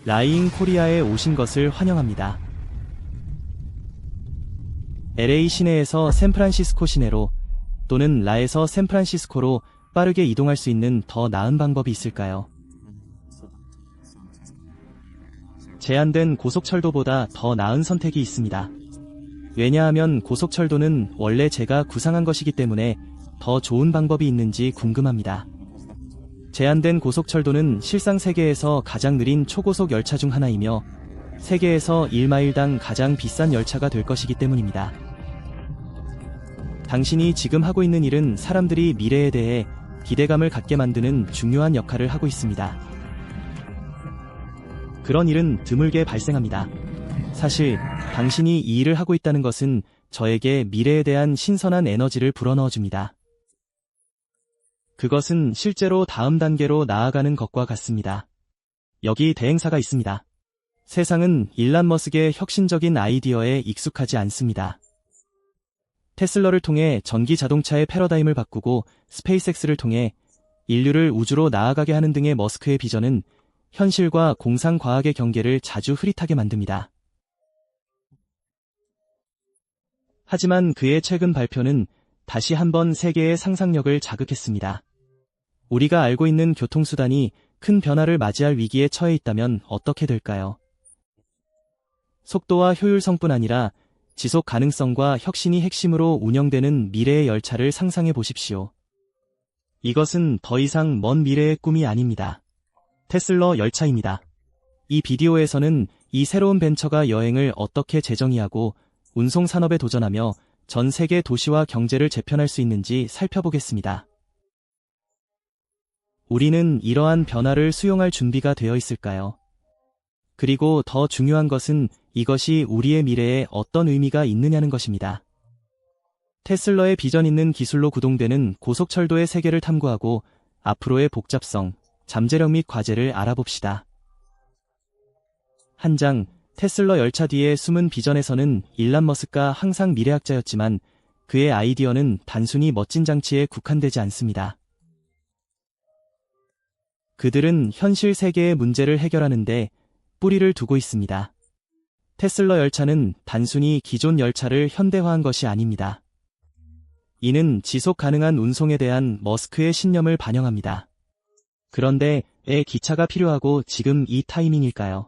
라이잉 코리아에 오신 것을 환영합니다. LA 시내에서 샌프란시스코 시내로 또는 라에서 샌프란시스코로 빠르게 이동할 수 있는 더 나은 방법이 있을까요? 제한된 고속철도보다 더 나은 선택이 있습니다. 왜냐하면 고속철도는 원래 제가 구상한 것이기 때문에 더 좋은 방법이 있는지 궁금합니다. 제한된 고속철도는 실상 세계에서 가장 느린 초고속 열차 중 하나이며 세계에서 1마일당 가장 비싼 열차가 될 것이기 때문입니다. 당신이 지금 하고 있는 일은 사람들이 미래에 대해 기대감을 갖게 만드는 중요한 역할을 하고 있습니다. 그런 일은 드물게 발생합니다. 사실 당신이 이 일을 하고 있다는 것은 저에게 미래에 대한 신선한 에너지를 불어넣어 줍니다. 그것은 실제로 다음 단계로 나아가는 것과 같습니다. 여기 대행사가 있습니다. 세상은 일론 머스크의 혁신적인 아이디어에 익숙하지 않습니다. 테슬라를 통해 전기 자동차의 패러다임을 바꾸고 스페이스X를 통해 인류를 우주로 나아가게 하는 등의 머스크의 비전은 현실과 공상과학의 경계를 자주 흐릿하게 만듭니다. 하지만 그의 최근 발표는 다시 한번 세계의 상상력을 자극했습니다. 우리가 알고 있는 교통수단이 큰 변화를 맞이할 위기에 처해 있다면 어떻게 될까요? 속도와 효율성뿐 아니라 지속 가능성과 혁신이 핵심으로 운영되는 미래의 열차를 상상해 보십시오. 이것은 더 이상 먼 미래의 꿈이 아닙니다. 테슬라 열차입니다. 이 비디오에서는 이 새로운 벤처가 여행을 어떻게 재정의하고 운송 산업에 도전하며 전 세계 도시와 경제를 재편할 수 있는지 살펴보겠습니다. 우리는 이러한 변화를 수용할 준비가 되어 있을까요? 그리고 더 중요한 것은 이것이 우리의 미래에 어떤 의미가 있느냐는 것입니다. 테슬라의 비전 있는 기술로 구동되는 고속철도의 세계를 탐구하고 앞으로의 복잡성, 잠재력 및 과제를 알아봅시다. 한 장, 테슬라 열차 뒤에 숨은 비전에서는 일론 머스크가 항상 미래학자였지만 그의 아이디어는 단순히 멋진 장치에 국한되지 않습니다. 그들은 현실 세계의 문제를 해결하는데 뿌리를 두고 있습니다. 테슬라 열차는 단순히 기존 열차를 현대화한 것이 아닙니다. 이는 지속 가능한 운송에 대한 머스크의 신념을 반영합니다. 그런데 왜 기차가 필요하고 지금 이 타이밍일까요?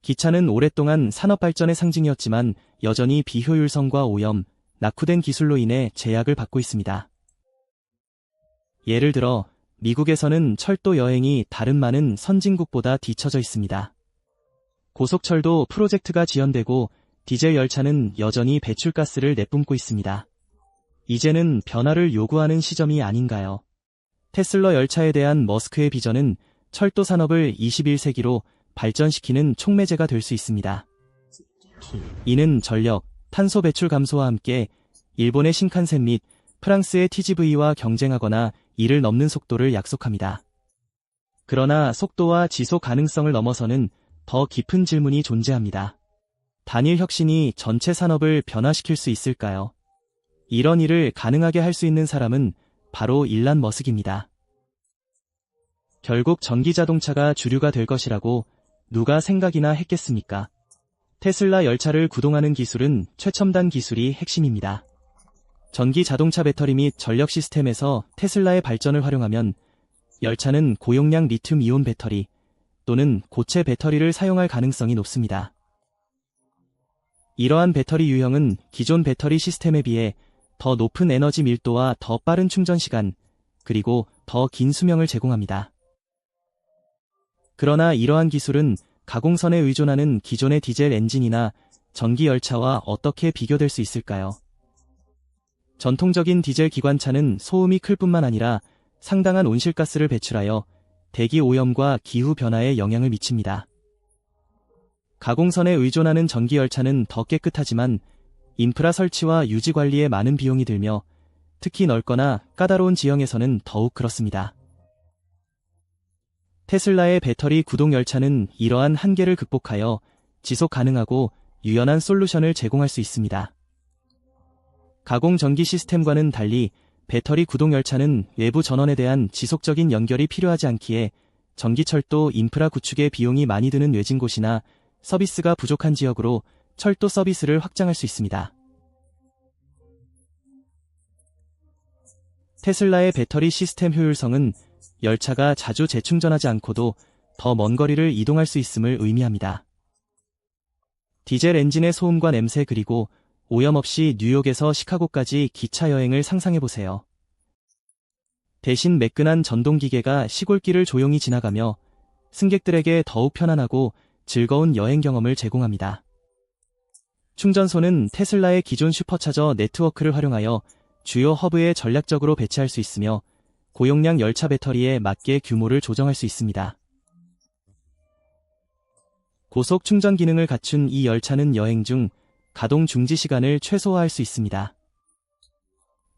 기차는 오랫동안 산업 발전의 상징이었지만 여전히 비효율성과 오염, 낙후된 기술로 인해 제약을 받고 있습니다. 예를 들어 미국에서는 철도 여행이 다른 많은 선진국보다 뒤처져 있습니다. 고속철도 프로젝트가 지연되고 디젤 열차는 여전히 배출가스를 내뿜고 있습니다. 이제는 변화를 요구하는 시점이 아닌가요? 테슬라 열차에 대한 머스크의 비전은 철도 산업을 21세기로 발전시키는 촉매제가 될 수 있습니다. 이는 전력, 탄소 배출 감소와 함께 일본의 신칸센 및 프랑스의 TGV와 경쟁하거나 이를 넘는 속도를 약속합니다. 그러나 속도와 지속 가능성을 넘어서는 더 깊은 질문이 존재합니다. 단일 혁신이 전체 산업을 변화시킬 수 있을까요? 이런 일을 가능하게 할 수 있는 사람은 바로 일론 머스크입니다. 결국 전기 자동차가 주류가 될 것이라고 누가 생각이나 했겠습니까? 테슬라 열차를 구동하는 기술은 최첨단 기술이 핵심입니다. 전기 자동차 배터리 및 전력 시스템에서 테슬라의 발전을 활용하면 열차는 고용량 리튬 이온 배터리 또는 고체 배터리를 사용할 가능성이 높습니다. 이러한 배터리 유형은 기존 배터리 시스템에 비해 더 높은 에너지 밀도와 더 빠른 충전 시간, 그리고 더 긴 수명을 제공합니다. 그러나 이러한 기술은 가공선에 의존하는 기존의 디젤 엔진이나 전기 열차와 어떻게 비교될 수 있을까요? 전통적인 디젤 기관차는 소음이 클 뿐만 아니라 상당한 온실가스를 배출하여 대기 오염과 기후 변화에 영향을 미칩니다. 가공선에 의존하는 전기 열차는 더 깨끗하지만 인프라 설치와 유지 관리에 많은 비용이 들며 특히 넓거나 까다로운 지형에서는 더욱 그렇습니다. 테슬라의 배터리 구동 열차는 이러한 한계를 극복하여 지속 가능하고 유연한 솔루션을 제공할 수 있습니다. 가공 전기 시스템과는 달리 배터리 구동 열차는 외부 전원에 대한 지속적인 연결이 필요하지 않기에 전기철도 인프라 구축에 비용이 많이 드는 외진 곳이나 서비스가 부족한 지역으로 철도 서비스를 확장할 수 있습니다. 테슬라의 배터리 시스템 효율성은 열차가 자주 재충전하지 않고도 더 먼 거리를 이동할 수 있음을 의미합니다. 디젤 엔진의 소음과 냄새 그리고 오염 없이 뉴욕에서 시카고까지 기차 여행을 상상해보세요. 대신 매끈한 전동기계가 시골길을 조용히 지나가며 승객들에게 더욱 편안하고 즐거운 여행 경험을 제공합니다. 충전소는 테슬라의 기존 슈퍼차저 네트워크를 활용하여 주요 허브에 전략적으로 배치할 수 있으며 고용량 열차 배터리에 맞게 규모를 조정할 수 있습니다. 고속 충전 기능을 갖춘 이 열차는 여행 중 가동 중지 시간을 최소화할 수 있습니다.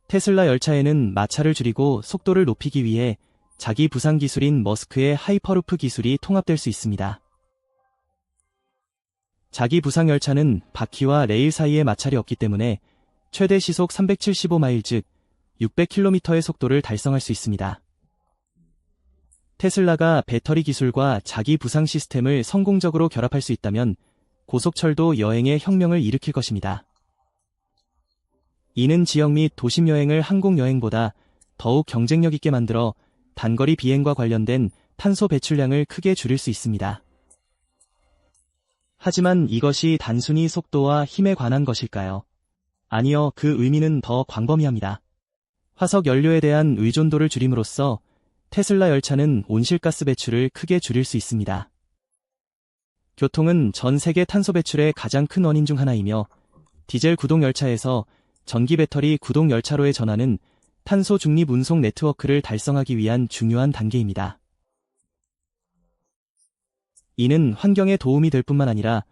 테슬라 열차에는 마찰을 줄이고 속도를 높이기 위해 자기 부상 기술인 머스크의 하이퍼루프 기술이 통합될 수 있습니다. 자기 부상 열차는 바퀴와 레일 사이에 마찰이 없기 때문에 최대 시속 375마일 즉 600km의 속도를 달성할 수 있습니다. 테슬라가 배터리 기술과 자기 부상 시스템을 성공적으로 결합할 수 있다면 고속철도 여행의 혁명을 일으킬 것입니다. 이는 지역 및 도심 여행을 항공 여행보다 더욱 경쟁력 있게 만들어 단거리 비행과 관련된 탄소 배출량을 크게 줄일 수 있습니다. 하지만 이것이 단순히 속도와 힘에 관한 것일까요? 아니요, 그 의미는 더 광범위합니다. 화석 연료에 대한 의존도를 줄임으로써 테슬라 열차는 온실가스 배출을 크게 줄일 수 있습니다. 교통은 전 세계 탄소 배출의 가장 큰 원인 중 하나이며 디젤 구동 열차에서 전기 배터리 구동 열차로의 전환은 탄소 중립 운송 네트워크를 달성하기 위한 중요한 단계입니다. 이는 환경에 도움이 될 뿐만 아니라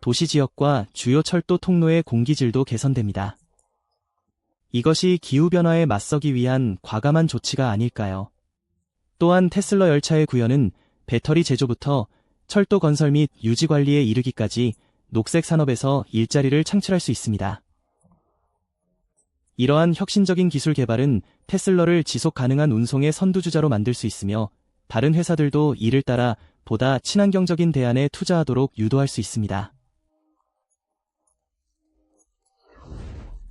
도시 지역과 주요 철도 통로의 공기질도 개선됩니다. 이것이 기후변화에 맞서기 위한 과감한 조치가 아닐까요? 또한 테슬라 열차의 구현은 배터리 제조부터 철도 건설 및 유지 관리에 이르기까지 녹색 산업에서 일자리를 창출할 수 있습니다. 이러한 혁신적인 기술 개발은 테슬라를 지속 가능한 운송의 선두주자로 만들 수 있으며 다른 회사들도 이를 따라 보다 친환경적인 대안에 투자하도록 유도할 수 있습니다.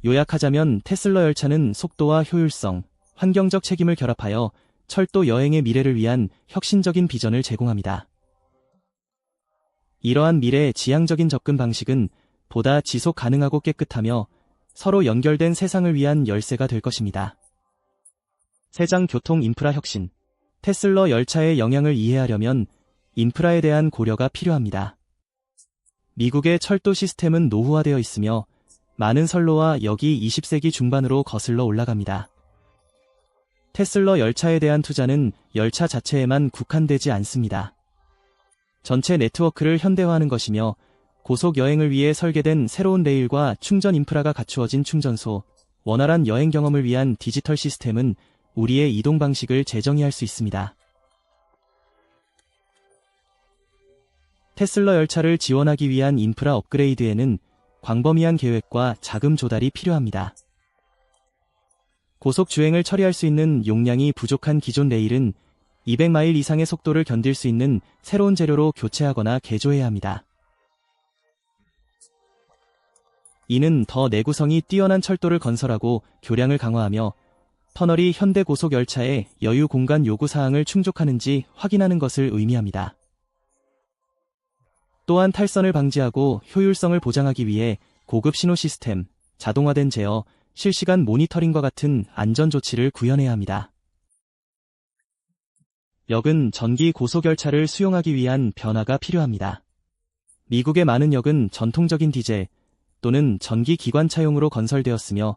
요약하자면 테슬라 열차는 속도와 효율성, 환경적 책임을 결합하여 철도 여행의 미래를 위한 혁신적인 비전을 제공합니다. 이러한 미래 지향적인 접근 방식은 보다 지속 가능하고 깨끗하며 서로 연결된 세상을 위한 열쇠가 될 것입니다. 세장 교통 인프라 혁신. 테슬라 열차의 영향을 이해하려면 인프라에 대한 고려가 필요합니다. 미국의 철도 시스템은 노후화되어 있으며 많은 선로와 역이 20세기 중반으로 거슬러 올라갑니다. 테슬라 열차에 대한 투자는 열차 자체에만 국한되지 않습니다. 전체 네트워크를 현대화하는 것이며 고속 여행을 위해 설계된 새로운 레일과 충전 인프라가 갖추어진 충전소, 원활한 여행 경험을 위한 디지털 시스템은 우리의 이동 방식을 재정의할 수 있습니다. 테슬라 열차를 지원하기 위한 인프라 업그레이드에는 광범위한 계획과 자금 조달이 필요합니다. 고속 주행을 처리할 수 있는 용량이 부족한 기존 레일은 200마일 이상의 속도를 견딜 수 있는 새로운 재료로 교체하거나 개조해야 합니다. 이는 더 내구성이 뛰어난 철도를 건설하고 교량을 강화하며 터널이 현대 고속 열차의 여유 공간 요구 사항을 충족하는지 확인하는 것을 의미합니다. 또한 탈선을 방지하고 효율성을 보장하기 위해 고급 신호 시스템, 자동화된 제어, 실시간 모니터링과 같은 안전 조치를 구현해야 합니다. 역은 전기 고속열차를 수용하기 위한 변화가 필요합니다. 미국의 많은 역은 전통적인 디젤 또는 전기 기관차용으로 건설되었으며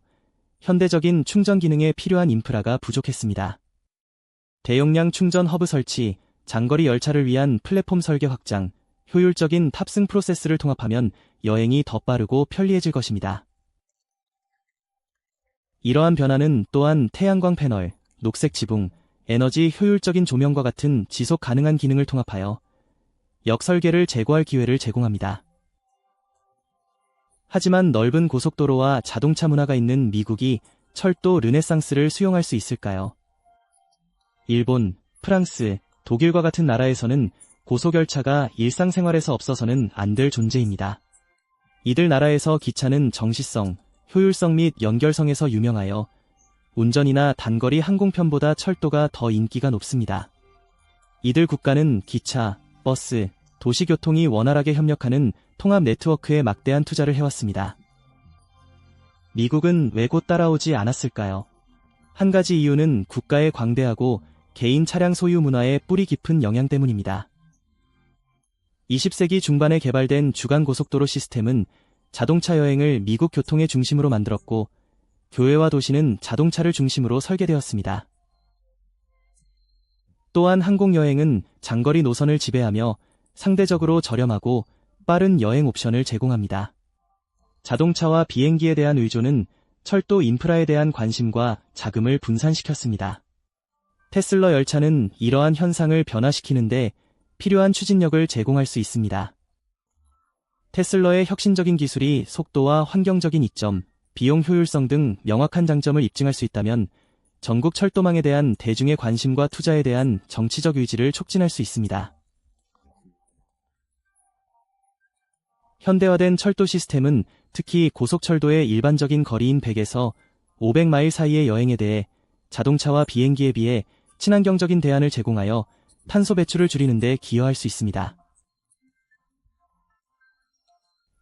현대적인 충전 기능에 필요한 인프라가 부족했습니다. 대용량 충전 허브 설치, 장거리 열차를 위한 플랫폼 설계 확장, 효율적인 탑승 프로세스를 통합하면 여행이 더 빠르고 편리해질 것입니다. 이러한 변화는 또한 태양광 패널, 녹색 지붕, 에너지 효율적인 조명과 같은 지속 가능한 기능을 통합하여 역 설계를 제고할 기회를 제공합니다. 하지만 넓은 고속도로와 자동차 문화가 있는 미국이 철도 르네상스를 수용할 수 있을까요? 일본, 프랑스, 독일과 같은 나라에서는 고속열차가 일상생활에서 없어서는 안 될 존재입니다. 이들 나라에서 기차는 정시성, 효율성 및 연결성에서 유명하여 운전이나 단거리 항공편보다 철도가 더 인기가 높습니다. 이들 국가는 기차, 버스, 도시교통이 원활하게 협력하는 통합 네트워크에 막대한 투자를 해왔습니다. 미국은 왜 곧 따라오지 않았을까요? 한 가지 이유는 국가의 광대하고 개인 차량 소유 문화의 뿌리 깊은 영향 때문입니다. 20세기 중반에 개발된 주간고속도로 시스템은 자동차 여행을 미국 교통의 중심으로 만들었고, 교외와 도시는 자동차를 중심으로 설계되었습니다. 또한 항공여행은 장거리 노선을 지배하며 상대적으로 저렴하고 빠른 여행 옵션을 제공합니다. 자동차와 비행기에 대한 의존은 철도 인프라에 대한 관심과 자금을 분산시켰습니다. 테슬라 열차는 이러한 현상을 변화시키는데 필요한 추진력을 제공할 수 있습니다. 테슬라의 혁신적인 기술이 속도와 환경적인 이점, 비용 효율성 등 명확한 장점을 입증할 수 있다면 전국 철도망에 대한 대중의 관심과 투자에 대한 정치적 의지를 촉진할 수 있습니다. 현대화된 철도 시스템은 특히 고속철도의 일반적인 거리인 100에서 500마일 사이의 여행에 대해 자동차와 비행기에 비해 친환경적인 대안을 제공하여 탄소 배출을 줄이는 데 기여할 수 있습니다.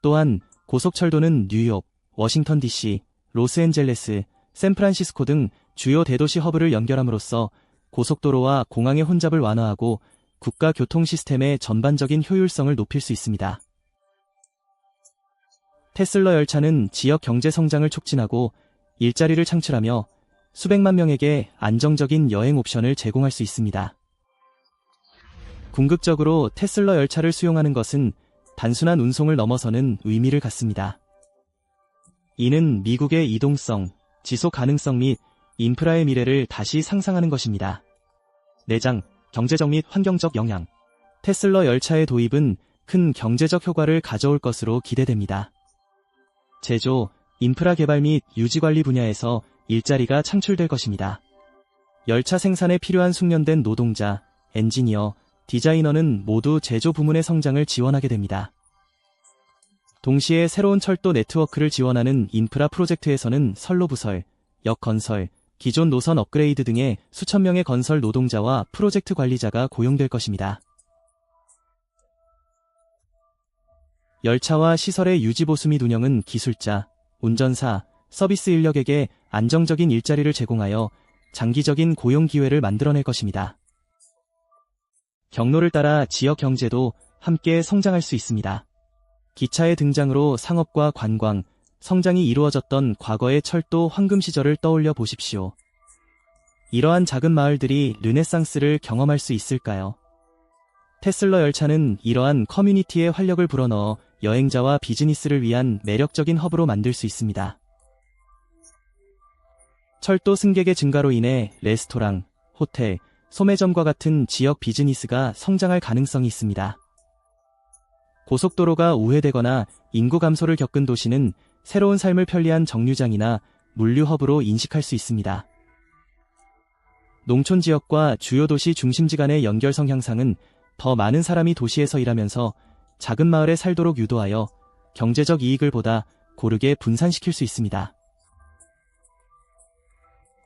또한 고속철도는 뉴욕, 워싱턴 DC, 로스앤젤레스, 샌프란시스코 등 주요 대도시 허브를 연결함으로써 고속도로와 공항의 혼잡을 완화하고 국가 교통 시스템의 전반적인 효율성을 높일 수 있습니다. 테슬라 열차는 지역 경제 성장을 촉진하고 일자리를 창출하며 수백만 명에게 안정적인 여행 옵션을 제공할 수 있습니다. 궁극적으로 테슬라 열차를 수용하는 것은 단순한 운송을 넘어서는 의미를 갖습니다. 이는 미국의 이동성, 지속 가능성 및 인프라의 미래를 다시 상상하는 것입니다. 내장, 경제적 및 환경적 영향. 테슬라 열차의 도입은 큰 경제적 효과를 가져올 것으로 기대됩니다. 제조, 인프라 개발 및 유지관리 분야에서 일자리가 창출될 것입니다. 열차 생산에 필요한 숙련된 노동자, 엔지니어, 디자이너는 모두 제조 부문의 성장을 지원하게 됩니다. 동시에 새로운 철도 네트워크를 지원하는 인프라 프로젝트에서는 선로 부설, 역 건설, 기존 노선 업그레이드 등의 수천 명의 건설 노동자와 프로젝트 관리자가 고용될 것입니다. 열차와 시설의 유지 보수 및 운영은 기술자, 운전사, 서비스 인력에게 안정적인 일자리를 제공하여 장기적인 고용 기회를 만들어낼 것입니다. 경로를 따라 지역 경제도 함께 성장할 수 있습니다. 기차의 등장으로 상업과 관광, 성장이 이루어졌던 과거의 철도 황금 시절을 떠올려 보십시오. 이러한 작은 마을들이 르네상스를 경험할 수 있을까요? 테슬라 열차는 이러한 커뮤니티의 활력을 불어넣어 여행자와 비즈니스를 위한 매력적인 허브로 만들 수 있습니다. 철도 승객의 증가로 인해 레스토랑, 호텔, 소매점과 같은 지역 비즈니스가 성장할 가능성이 있습니다. 고속도로가 우회되거나 인구 감소를 겪은 도시는 새로운 삶을 편리한 정류장이나 물류 허브로 인식할 수 있습니다. 농촌 지역과 주요 도시 중심지 간의 연결성 향상은 더 많은 사람이 도시에서 일하면서 작은 마을에 살도록 유도하여 경제적 이익을 보다 고르게 분산시킬 수 있습니다.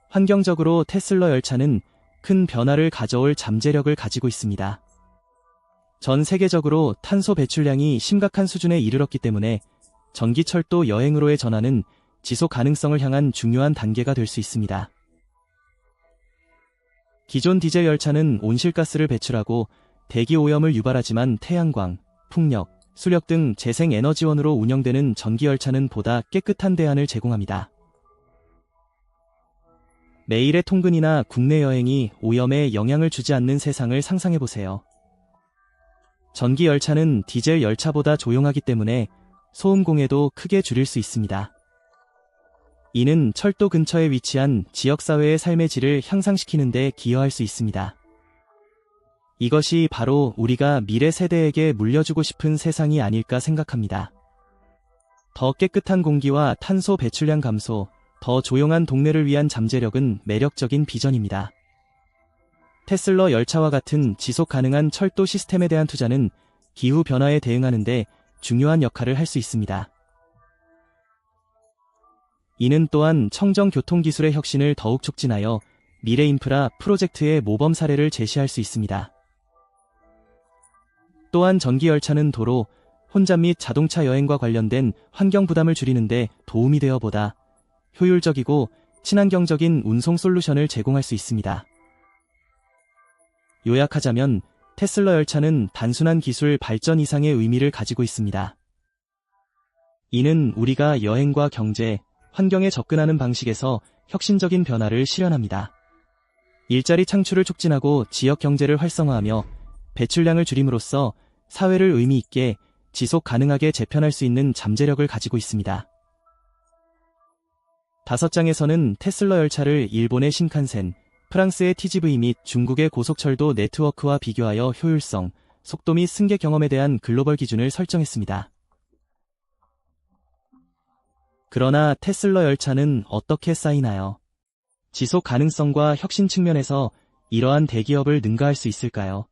환경적으로 테슬라 열차는 큰 변화를 가져올 잠재력을 가지고 있습니다. 전 세계적으로 탄소 배출량이 심각한 수준에 이르렀기 때문에 전기철도 여행으로의 전환은 지속 가능성을 향한 중요한 단계가 될 수 있습니다. 기존 디젤 열차는 온실가스를 배출하고 대기 오염을 유발하지만 태양광, 풍력, 수력 등 재생에너지원으로 운영되는 전기열차는 보다 깨끗한 대안을 제공합니다. 매일의 통근이나 국내 여행이 오염에 영향을 주지 않는 세상을 상상해보세요. 전기열차는 디젤 열차보다 조용하기 때문에 소음 공해도 크게 줄일 수 있습니다. 이는 철도 근처에 위치한 지역사회의 삶의 질을 향상시키는 데 기여할 수 있습니다. 이것이 바로 우리가 미래 세대에게 물려주고 싶은 세상이 아닐까 생각합니다. 더 깨끗한 공기와 탄소 배출량 감소, 더 조용한 동네를 위한 잠재력은 매력적인 비전입니다. 테슬러 열차와 같은 지속 가능한 철도 시스템에 대한 투자는 기후 변화에 대응하는 데 중요한 역할을 할 수 있습니다. 이는 또한 청정 교통 기술의 혁신을 더욱 촉진하여 미래 인프라 프로젝트의 모범 사례를 제시할 수 있습니다. 또한 전기 열차는 도로, 혼잡 및 자동차 여행과 관련된 환경 부담을 줄이는 데 도움이 되어 보다 효율적이고 친환경적인 운송 솔루션을 제공할 수 있습니다. 요약하자면 테슬러 열차는 단순한 기술 발전 이상의 의미를 가지고 있습니다. 이는 우리가 여행과 경제, 환경에 접근하는 방식에서 혁신적인 변화를 실현합니다. 일자리 창출을 촉진하고 지역 경제를 활성화하며 배출량을 줄임으로써 사회를 의미 있게 지속 가능하게 재편할 수 있는 잠재력을 가지고 있습니다. 5장에서는 테슬러 열차를 일본의 신칸센, 프랑스의 TGV 및 중국의 고속철도 네트워크와 비교하여 효율성, 속도 및 승객 경험에 대한 글로벌 기준을 설정했습니다. 그러나 테슬러 열차는 어떻게 쌓이나요? 지속 가능성과 혁신 측면에서 이러한 대기업을 능가할 수 있을까요?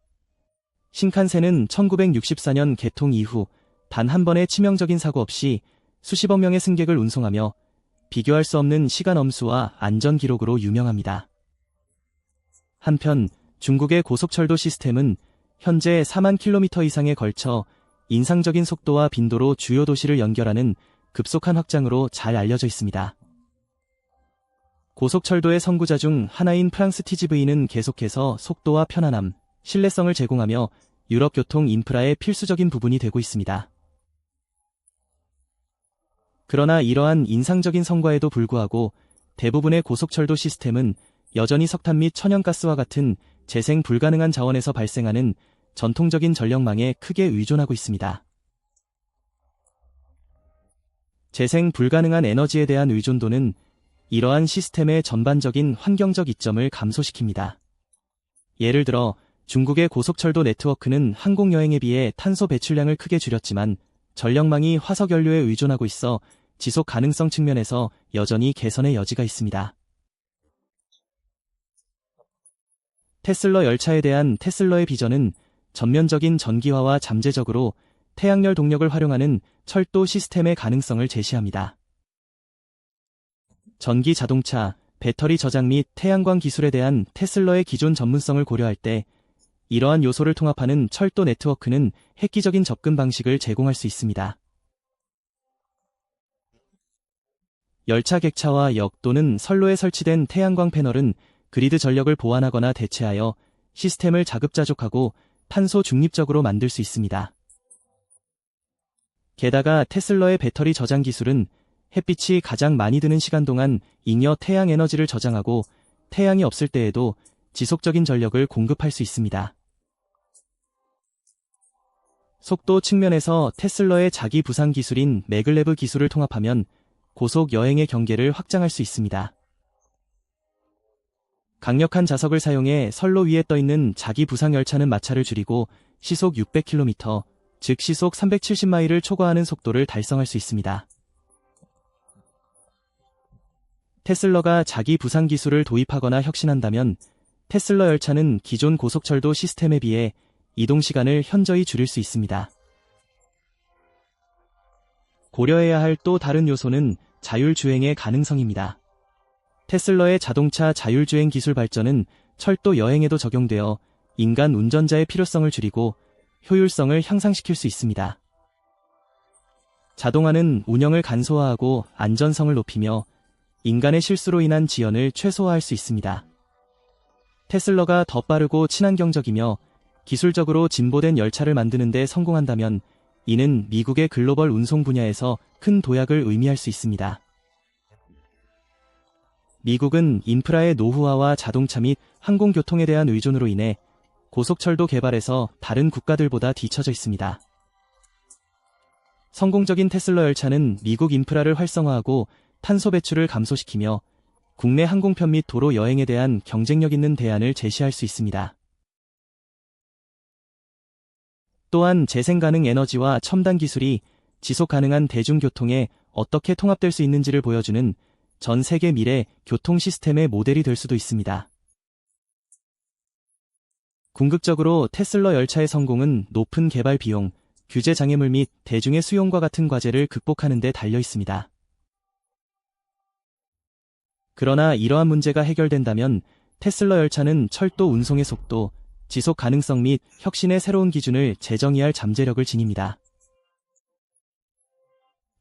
신칸센은 1964년 개통 이후 단 한 번의 치명적인 사고 없이 수십억 명의 승객을 운송하며 비교할 수 없는 시간 엄수와 안전 기록으로 유명합니다. 한편 중국의 고속철도 시스템은 현재 4만 킬로미터 이상에 걸쳐 인상적인 속도와 빈도로 주요 도시를 연결하는 급속한 확장으로 잘 알려져 있습니다. 고속철도의 선구자 중 하나인 프랑스 TGV는 계속해서 속도와 편안함, 신뢰성을 제공하며 유럽 교통 인프라의 필수적인 부분이 되고 있습니다. 그러나 이러한 인상적인 성과에도 불구하고 대부분의 고속철도 시스템은 여전히 석탄 및 천연가스와 같은 재생 불가능한 자원에서 발생하는 전통적인 전력망에 크게 의존하고 있습니다. 재생 불가능한 에너지에 대한 의존도는 이러한 시스템의 전반적인 환경적 이점을 감소시킵니다. 예를 들어 중국의 고속철도 네트워크는 항공여행에 비해 탄소 배출량을 크게 줄였지만 전력망이 화석연료에 의존하고 있어 지속 가능성 측면에서 여전히 개선의 여지가 있습니다. 테슬러 열차에 대한 테슬러의 비전은 전면적인 전기화와 잠재적으로 태양열 동력을 활용하는 철도 시스템의 가능성을 제시합니다. 전기 자동차, 배터리 저장 및 태양광 기술에 대한 테슬러의 기존 전문성을 고려할 때 이러한 요소를 통합하는 철도 네트워크는 획기적인 접근 방식을 제공할 수 있습니다. 열차 객차와 역 또는 선로에 설치된 태양광 패널은 그리드 전력을 보완하거나 대체하여 시스템을 자급자족하고 탄소 중립적으로 만들 수 있습니다. 게다가 테슬러의 배터리 저장 기술은 햇빛이 가장 많이 드는 시간 동안 잉여 태양 에너지를 저장하고 태양이 없을 때에도 지속적인 전력을 공급할 수 있습니다. 속도 측면에서 테슬러의 자기 부상 기술인 매글레브 기술을 통합하면 고속 여행의 경계를 확장할 수 있습니다. 강력한 자석을 사용해 선로 위에 떠있는 자기 부상 열차는 마찰을 줄이고 시속 600km, 즉 시속 370마일을 초과하는 속도를 달성할 수 있습니다. 테슬러가 자기 부상 기술을 도입하거나 혁신한다면 테슬러 열차는 기존 고속철도 시스템에 비해 이동 시간을 현저히 줄일 수 있습니다. 고려해야 할 또 다른 요소는 자율주행의 가능성입니다. 테슬러의 자동차 자율주행 기술 발전은 철도 여행에도 적용되어 인간 운전자의 필요성을 줄이고 효율성을 향상시킬 수 있습니다. 자동화는 운영을 간소화하고 안전성을 높이며 인간의 실수로 인한 지연을 최소화할 수 있습니다. 테슬러가 더 빠르고 친환경적이며 기술적으로 진보된 열차를 만드는 데 성공한다면 이는 미국의 글로벌 운송 분야에서 큰 도약을 의미할 수 있습니다. 미국은 인프라의 노후화와 자동차 및 항공교통에 대한 의존으로 인해 고속철도 개발에서 다른 국가들보다 뒤처져 있습니다. 성공적인 테슬러 열차는 미국 인프라를 활성화하고 탄소 배출을 감소시키며 국내 항공편 및 도로 여행에 대한 경쟁력 있는 대안을 제시할 수 있습니다. 또한 재생가능 에너지와 첨단 기술이 지속 가능한 대중교통에 어떻게 통합될 수 있는지를 보여주는 전 세계 미래 교통 시스템의 모델이 될 수도 있습니다. 궁극적으로 테슬러 열차의 성공은 높은 개발 비용, 규제 장애물 및 대중의 수용과 같은 과제를 극복하는 데 달려 있습니다. 그러나 이러한 문제가 해결된다면 테슬러 열차는 철도 운송의 속도, 지속 가능성 및 혁신의 새로운 기준을 재정의할 잠재력을 지닙니다.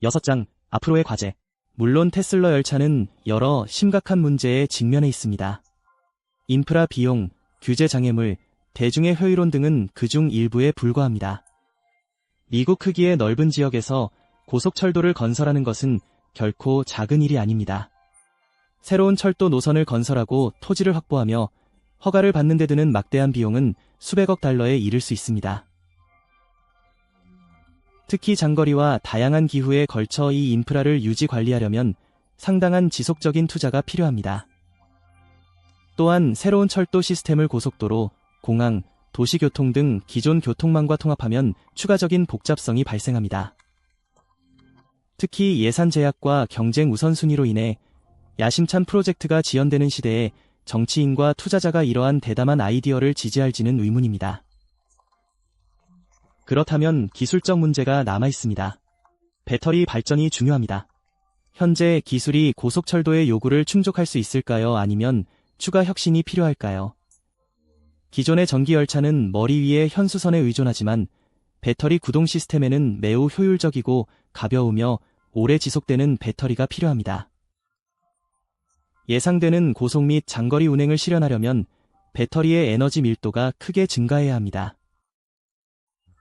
6장, 앞으로의 과제. 물론 테슬러 열차는 여러 심각한 문제에 직면해 있습니다. 인프라 비용, 규제 장애물, 대중의 효율론 등은 그중 일부에 불과합니다. 미국 크기의 넓은 지역에서 고속철도를 건설하는 것은 결코 작은 일이 아닙니다. 새로운 철도 노선을 건설하고 토지를 확보하며 허가를 받는 데 드는 막대한 비용은 수백억 달러에 이를 수 있습니다. 특히 장거리와 다양한 기후에 걸쳐 이 인프라를 유지 관리하려면 상당한 지속적인 투자가 필요합니다. 또한 새로운 철도 시스템을 고속도로, 공항, 도시교통 등 기존 교통망과 통합하면 추가적인 복잡성이 발생합니다. 특히 예산 제약과 경쟁 우선순위로 인해 야심찬 프로젝트가 지연되는 시대에 정치인과 투자자가 이러한 대담한 아이디어를 지지할지는 의문입니다. 그렇다면 기술적 문제가 남아 있습니다. 배터리 발전이 중요합니다. 현재 기술이 고속철도의 요구를 충족할 수 있을까요? 아니면 추가 혁신이 필요할까요? 기존의 전기열차는 머리 위에 현수선에 의존하지만 배터리 구동 시스템에는 매우 효율적이고 가벼우며 오래 지속되는 배터리가 필요합니다. 예상되는 고속 및 장거리 운행을 실현하려면 배터리의 에너지 밀도가 크게 증가해야 합니다.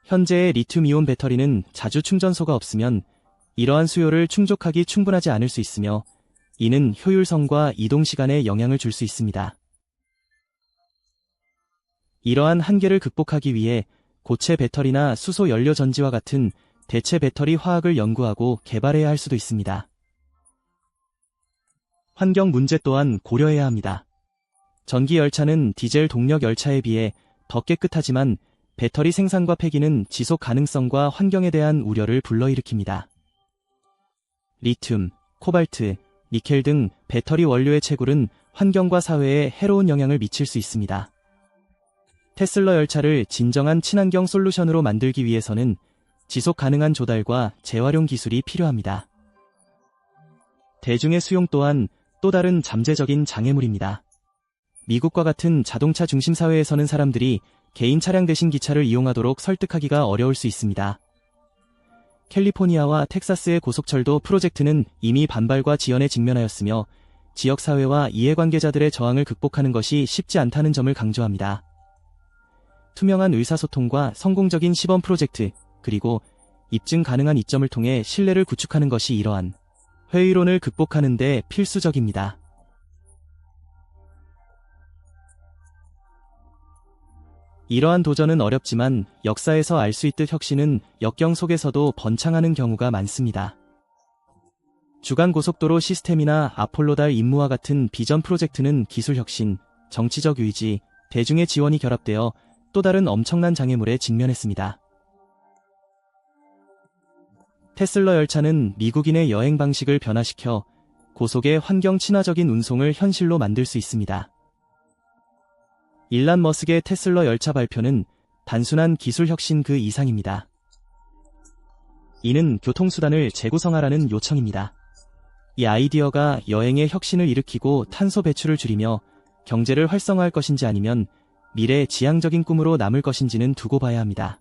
현재의 리튬이온 배터리는 자주 충전소가 없으면 이러한 수요를 충족하기 충분하지 않을 수 있으며 이는 효율성과 이동시간에 영향을 줄 수 있습니다. 이러한 한계를 극복하기 위해 고체 배터리나 수소 연료 전지와 같은 대체 배터리 화학을 연구하고 개발해야 할 수도 있습니다. 환경 문제 또한 고려해야 합니다. 전기 열차는 디젤 동력 열차에 비해 더 깨끗하지만 배터리 생산과 폐기는 지속 가능성과 환경에 대한 우려를 불러일으킵니다. 리튬, 코발트, 니켈 등 배터리 원료의 채굴은 환경과 사회에 해로운 영향을 미칠 수 있습니다. 테슬러 열차를 진정한 친환경 솔루션으로 만들기 위해서는 지속 가능한 조달과 재활용 기술이 필요합니다. 대중의 수용 또한 또 다른 잠재적인 장애물입니다. 미국과 같은 자동차 중심 사회에서는 사람들이 개인 차량 대신 기차를 이용하도록 설득하기가 어려울 수 있습니다. 캘리포니아와 텍사스의 고속철도 프로젝트는 이미 반발과 지연에 직면하였으며 지역사회와 이해관계자들의 저항을 극복하는 것이 쉽지 않다는 점을 강조합니다. 투명한 의사소통과 성공적인 시범 프로젝트, 그리고 입증 가능한 이점을 통해 신뢰를 구축하는 것이 이러한 회의론을 극복하는 데 필수적입니다. 이러한 도전은 어렵지만 역사에서 알 수 있듯 혁신은 역경 속에서도 번창하는 경우가 많습니다. 주간고속도로 시스템이나 아폴로달 임무와 같은 비전 프로젝트는 기술 혁신, 정치적 의지, 대중의 지원이 결합되어 또 다른 엄청난 장애물에 직면했습니다. 테슬러 열차는 미국인의 여행 방식을 변화시켜 고속의 환경 친화적인 운송을 현실로 만들 수 있습니다. 일란 머스크의 테슬러 열차 발표는 단순한 기술 혁신 그 이상입니다. 이는 교통수단을 재구성하라는 요청입니다. 이 아이디어가 여행의 혁신을 일으키고 탄소 배출을 줄이며 경제를 활성화할 것인지 아니면 미래의 지향적인 꿈으로 남을 것인지는 두고 봐야 합니다.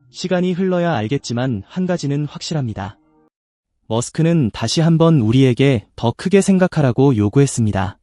시간이 흘러야 알겠지만 한 가지는 확실합니다. 머스크는 다시 한번 우리에게 더 크게 생각하라고 요구했습니다.